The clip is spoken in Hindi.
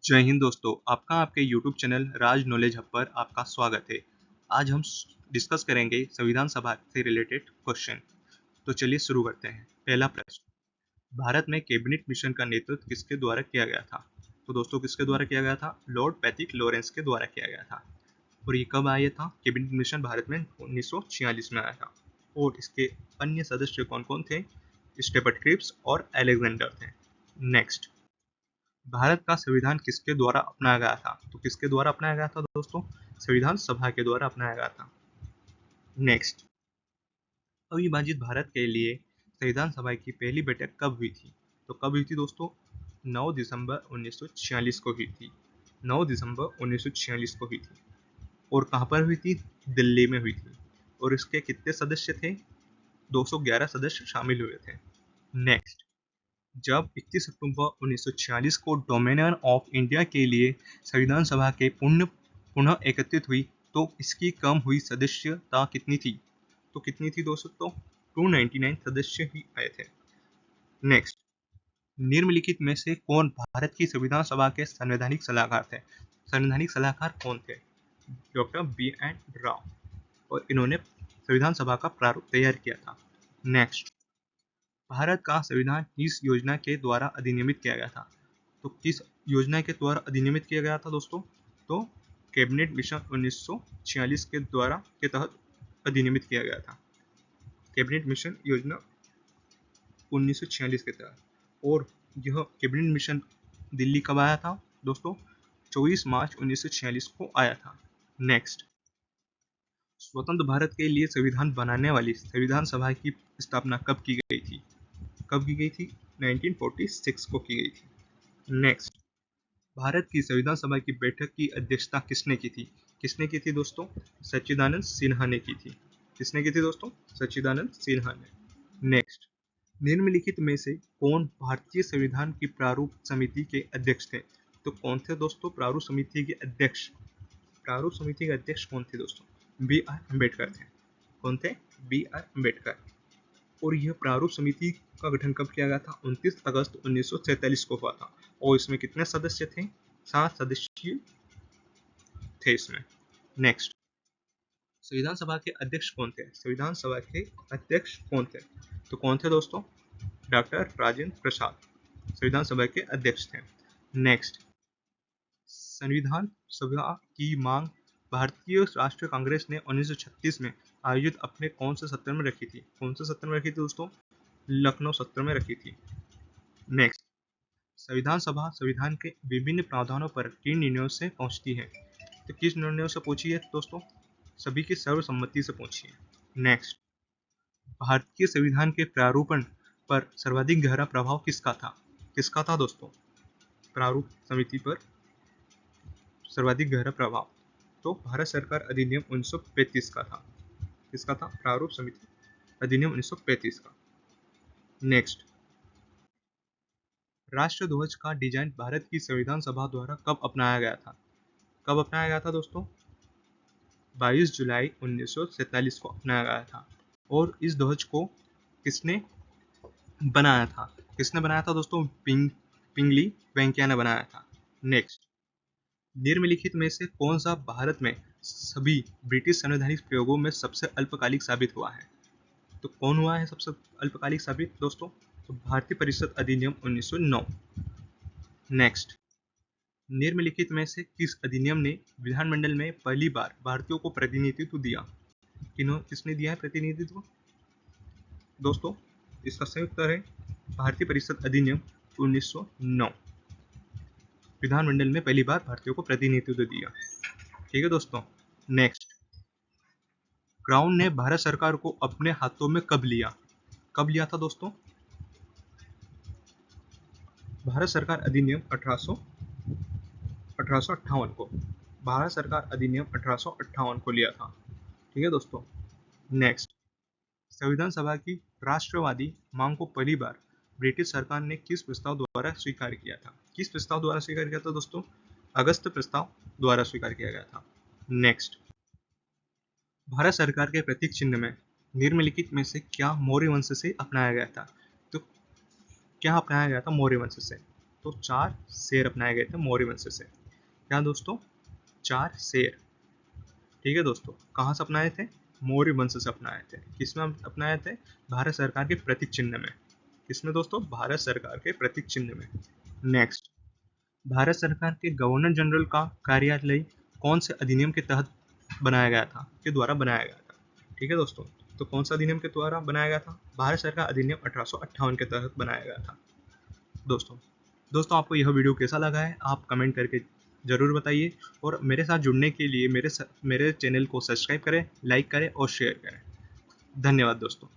जय हिंद दोस्तों, आपका आपके YouTube चैनल राज नॉलेज हब पर आपका स्वागत है। आज हम डिस्कस करेंगे संविधान सभा से रिलेटेड क्वेश्चन। तो चलिए शुरू करते हैं। पहला प्रश्न, भारत में कैबिनेट मिशन का नेतृत्व किसके द्वारा किया गया था? तो दोस्तों किसके द्वारा किया गया था? लॉर्ड पैट्रिक लॉरेंस के द्वारा किया गया था। और ये कब आया था? कैबिनेट मिशन भारत में 1946 में आया था। और इसके अन्य सदस्य कौन कौन थे? स्टेफर्ड क्रिप्स और अलेक्जेंडर थे। नेक्स्ट, भारत का संविधान किसके द्वारा अपनाया गया था? तो किसके द्वारा अपनाया गया था दोस्तों? संविधान सभा के द्वारा अपनाया गया था। नेक्स्ट, अविभाजित भारत के लिए संविधान सभा की पहली बैठक कब हुई थी? तो कब हुई थी दोस्तों? 9 दिसंबर 1946 को हुई थी। 9 दिसंबर 1946 को हुई थी। और कहाँ पर हुई थी? दिल्ली में हुई थी। और इसके कितने सदस्य थे? 211 सदस्य शामिल हुए थे। नेक्स्ट, जब 31 अक्टूबर 1946 को डोमिनियन ऑफ इंडिया के लिए संविधान सभा के पुनः एकत्रित हुई तो इसकी कम हुई सदस्यता कितनी थी? तो कितनी थी दोस्तों? 299 सदस्य ही आए थे। नेक्स्ट, निम्नलिखित में से कौन भारत की संविधान सभा के संवैधानिक सलाहकार थे? संवैधानिक सलाहकार कौन थे? Doctor B.N. राव। और इन्होंने संविधान सभा का प्रारूप तैयार किया था। नेक्स्ट, भारत का संविधान किस योजना के द्वारा अधिनियमित किया गया था? तो किस योजना के द्वारा अधिनियमित किया गया था दोस्तों? तो कैबिनेट मिशन 1946 के तहत अधिनियमित किया गया था। कैबिनेट मिशन योजना 1946 के तहत। और यह कैबिनेट मिशन दिल्ली कब आया था दोस्तों? 24 मार्च 1946 को आया था। नेक्स्ट, स्वतंत्र भारत के लिए संविधान बनाने वाली संविधान सभा की स्थापना कब की गई थी? कब की गई थी? 1946 को की गई थी। नेक्स्ट, भारत की संविधान सभा की बैठक की अध्यक्षता किसने की थी? किसने की थी दोस्तों? सच्चिदानंद सिन्हा ने की थी। किसने की थी दोस्तों? सच्चिदानंद सिन्हा ने। नेक्स्ट, निम्नलिखित में से कौन भारतीय संविधान की प्रारूप समिति के अध्यक्ष थे? तो कौन थे दोस्तों प्रारूप समिति के अध्यक्ष? प्रारूप समिति के अध्यक्ष कौन थे दोस्तों? B.R. अम्बेडकर थे। कौन थे? B.R. अम्बेडकर। और यह प्रारूप समिति का गठन कब किया गया था? 29 अगस्त 1947 को हुआ था। और इसमें कितने सदस्य थे? 7 सदस्य थे इसमें। नेक्स्ट, संविधान सभा के अध्यक्ष कौन थे? संविधान सभा के अध्यक्ष कौन थे? तो कौन थे दोस्तों? डॉक्टर राजेंद्र प्रसाद संविधान सभा के अध्यक्ष थे। नेक्स्ट, संविधान सभा की मांग भारतीय राष्ट्रीय कांग्रेस ने 1936 में आयोजित अपने कौन से सत्र में रखी थी? कौन से सत्र में रखी थी दोस्तों? लखनऊ सत्र में रखी थी। नेक्स्ट, संविधान सभा संविधान के विभिन्न प्रावधानों पर किन निर्णयों से पहुंचती है? तो किस निर्णयों से पहुंची है दोस्तों? सभी की सर्वसम्मति से पहुंची है। नेक्स्ट, भारतीय संविधान के प्रारूपण पर सर्वाधिक गहरा प्रभाव किसका था? किसका था दोस्तों? प्रारूप समिति पर सर्वाधिक गहरा प्रभाव तो भारत सरकार अधिनियम 1935 का था। किसका था? प्रारूप समिति अधिनियम 1935 का। नेक्स्ट, राष्ट्रध्वज का डिजाइन भारत की संविधान सभा द्वारा कब अपनाया गया था? कब अपनाया गया था दोस्तों? 22 जुलाई 1947 को अपनाया गया था। और इस ध्वज को किसने बनाया था? किसने बनाया था दोस्तों? पिंगली वेंकैया ने बनाया था। नेक्स्ट, निम्नलिखित में से कौन सा भारत में सभी ब्रिटिश संवैधानिक प्रयोगों में सबसे अल्पकालिक साबित हुआ है? तो कौन हुआ है सबसे अल्पकालिक साबित दोस्तों? तो भारतीय परिषद अधिनियम 1909। नेक्स्ट, निम्नलिखित में से किस अधिनियम ने विधानमंडल में पहली बार भारतीयों को प्रतिनिधित्व दिया? किसने दिया है प्रतिनिधित्व दोस्तों? इसका संयुक्त उत्तर है भारतीय परिषद अधिनियम 1909। विधानमंडल में पहली बार भारतीयों को प्रतिनिधित्व दिया। ठीक है दोस्तों। नेक्स्ट, क्राउन ने भारत सरकार को अपने हाथों में कब लिया? कब लिया था दोस्तों? भारत सरकार अधिनियम 1858 को। भारत सरकार अधिनियम 1858 को लिया था। ठीक है दोस्तों। नेक्स्ट, संविधान सभा की राष्ट्रवादी मांग को पहली बार ब्रिटिश सरकार ने किस प्रस्ताव द्वारा स्वीकार किया था? किस प्रस्ताव द्वारा स्वीकार किया था दोस्तों? अगस्त प्रस्ताव द्वारा स्वीकार किया गया था। नेक्स्ट, भारत सरकार के प्रतीक चिन्ह में निम्नलिखित में से क्या मौर्य वंश से अपनाया गया था? तो क्या अपनाया गया था मौर्य वंश से? तो 4 शेर अपनाए गए थे मौर्य वंश से। क्या दोस्तों? 4 शेर। ठीक है दोस्तों, कहाँ से अपनाए थे? मौर्य वंश से अपनाए थे। किसमें अपनाए थे? भारत सरकार के प्रतीक चिन्ह में। किसमें दोस्तों? भारत सरकार के प्रतीक चिन्ह में। नेक्स्ट, भारत सरकार के गवर्नर जनरल का कार्यालय कौन से अधिनियम के तहत बनाया गया था, के द्वारा बनाया गया था? ठीक है दोस्तों, तो कौन सा अधिनियम के द्वारा बनाया गया था? भारत सरकार अधिनियम 1858 के तहत बनाया गया था। दोस्तों आपको यह वीडियो कैसा लगा है आप कमेंट करके ज़रूर बताइए, और मेरे साथ जुड़ने के लिए मेरे चैनल को सब्सक्राइब करें, लाइक करें और शेयर करें। धन्यवाद दोस्तों।